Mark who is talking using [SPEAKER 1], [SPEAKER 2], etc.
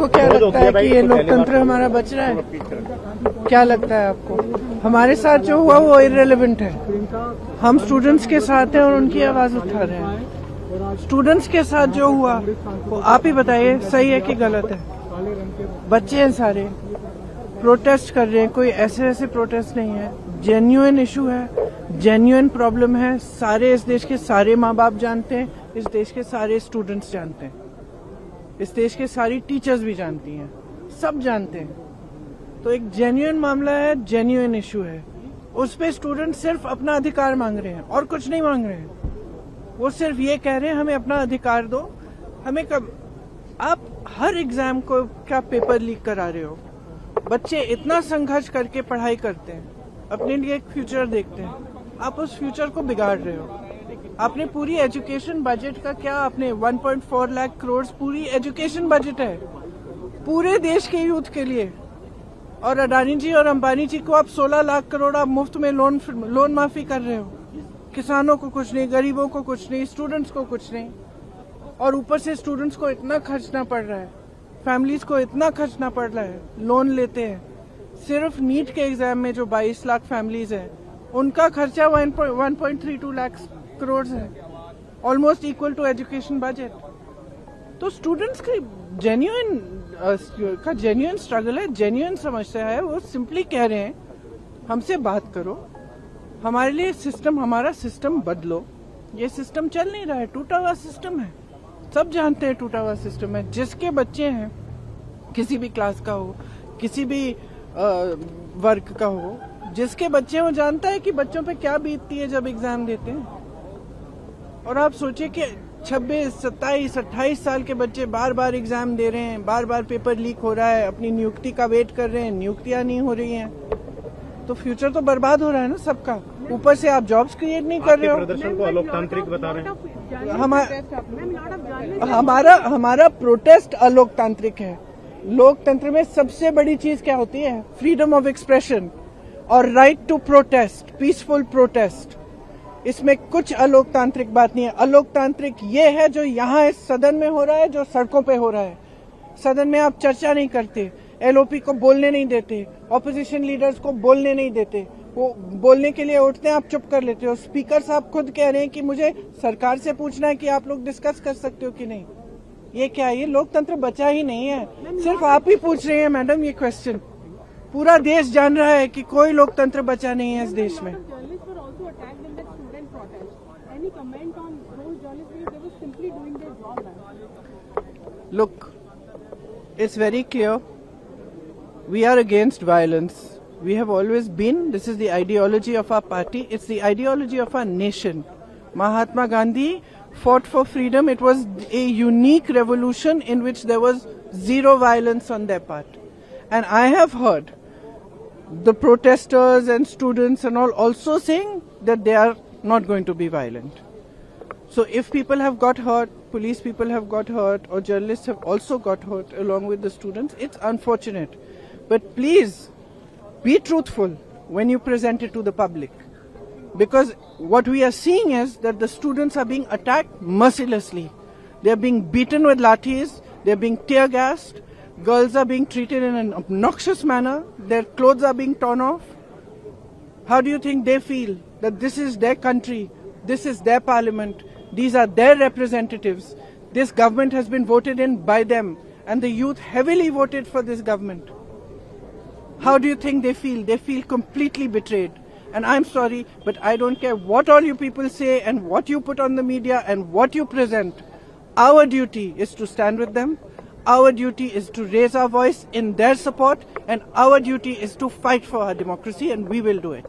[SPEAKER 1] आपको क्या लगता है कि ये लोकतंत्र हमारा बच रहा है? क्या लगता है आपको? हमारे साथ जो हुआ वो इररिलेवेंट है। हम स्टूडेंट्स के साथ हैं और उनकी आवाज उठा रहे हैं। स्टूडेंट्स के साथ जो हुआ वो आप ही बताइए, सही है कि गलत है? बच्चे हैं सारे, प्रोटेस्ट कर रहे हैं, कोई ऐसे प्रोटेस्ट नहीं है, जेन्युइन इशू है, जेन्युइन प्रॉब्लम है। सारे इस देश के सारे माँ बाप जानते हैं, इस देश के सारे स्टूडेंट्स जानते हैं, इस देश के सारी टीचर्स भी जानती हैं, सब जानते हैं। तो एक जेन्युइन मामला है, जेन्युइन इशू है। उस पे स्टूडेंट सिर्फ अपना अधिकार मांग रहे हैं और कुछ नहीं मांग रहे हैं। वो सिर्फ ये कह रहे हैं हमें अपना अधिकार दो। हमें कब आप हर एग्जाम को क्या पेपर लीक करा रहे हो? बच्चे इतना संघर्ष करके पढ़ाई करते हैं, अपने लिए एक फ्यूचर देखते हैं, आप उस फ्यूचर को बिगाड़ रहे हो। आपने पूरी एजुकेशन बजट का क्या, आपने 1.4 लाख करोड़ पूरी एजुकेशन बजट है पूरे देश के यूथ के लिए। और अडानी जी और अंबानी जी को आप 16 लाख करोड़ आप मुफ्त में लोन माफी कर रहे हो। किसानों को कुछ नहीं, गरीबों को कुछ नहीं, स्टूडेंट्स को कुछ नहीं। और ऊपर से स्टूडेंट्स को इतना खर्चना पड़ रहा है, फैमिलीज को इतना खर्चना पड़ रहा है, लोन लेते हैं। सिर्फ नीट के एग्जाम में जो 22 लाख फैमिलीज है, उनका खर्चा 1.32 लाख करोड़ है, almost equal to education budget. तो स्टूडेंट्स की जेन्युइन स्ट्रगल है, जेन्युइन समस्या है। वो सिंपली कह रहे हैं हमसे बात करो, हमारे लिए सिस्टम, हमारा सिस्टम बदलो। ये सिस्टम चल नहीं रहा है, टूटा हुआ सिस्टम है, सब जानते हैं टूटा हुआ सिस्टम है। जिसके बच्चे हैं, किसी भी क्लास का हो, किसी भी वर्ग का हो, जिसके बच्चे वो जानता है कि बच्चों पे क्या बीतती है जब एग्जाम देते हैं। और आप सोचिए कि 26, 27, 28 साल के बच्चे बार बार एग्जाम दे रहे हैं, बार बार पेपर लीक हो रहा है, अपनी नियुक्ति का वेट कर रहे हैं, नियुक्तियां नहीं हो रही हैं, तो फ्यूचर तो बर्बाद हो रहा है ना सबका। ऊपर से आप जॉब्स क्रिएट नहीं कर रहे हो।
[SPEAKER 2] प्रदर्शन को अलोकतांत्रिक बता रहे हैं।
[SPEAKER 1] हमारा प्रोटेस्ट अलोकतांत्रिक है। लोकतंत्र में सबसे बड़ी चीज क्या होती है? फ्रीडम ऑफ एक्सप्रेशन और right to protest, peaceful protest. इसमें कुछ अलोकतांत्रिक बात नहीं है। अलोकतांत्रिक ये है जो यहाँ इस सदन में हो रहा है, जो सड़कों पे हो रहा है। सदन में आप चर्चा नहीं करते, एलओपी को बोलने नहीं देते, ऑपोजिशन लीडर्स को बोलने नहीं देते, वो बोलने के लिए उठते हैं, आप चुप कर लेते हो। स्पीकर साहब खुद कह रहे हैं कि मुझे सरकार से पूछना है कि आप लोग डिस्कस कर सकते हो कि नहीं। ये क्या है? ये लोकतंत्र बचा ही नहीं है, सिर्फ आप ही पूछ रहे हैं मैडम ये क्वेश्चन। पूरा देश जान रहा है कि कोई लोकतंत्र बचा नहीं है इस देश में। Look, it's very clear. We are against violence. We have always been. This is the ideology of our party. It's the ideology of our nation. Mahatma Gandhi fought for freedom. It was a unique revolution in which there was zero violence on their part. And I have heard the protesters and students and all also saying that they are not going to be violent. So if people have got hurt, police people have got hurt, or journalists have also got hurt along with the students, it's unfortunate. But please be truthful when you present it to the public. Because what we are seeing is that the students are being attacked mercilessly. They are being beaten with lathis, they are being tear gassed, girls are being treated in an obnoxious manner, their clothes are being torn off. How do you think they feel that this is their country, this is their parliament, these are their representatives, this government has been voted in by them, and the youth heavily voted for this government? How do you think they feel? They feel completely betrayed. And I'm sorry, but I don't care what all you people say and what you put on the media and what you present. Our duty is to stand with them. Our duty is to raise our voice in their support, and our duty is to fight for our democracy, and we will do it.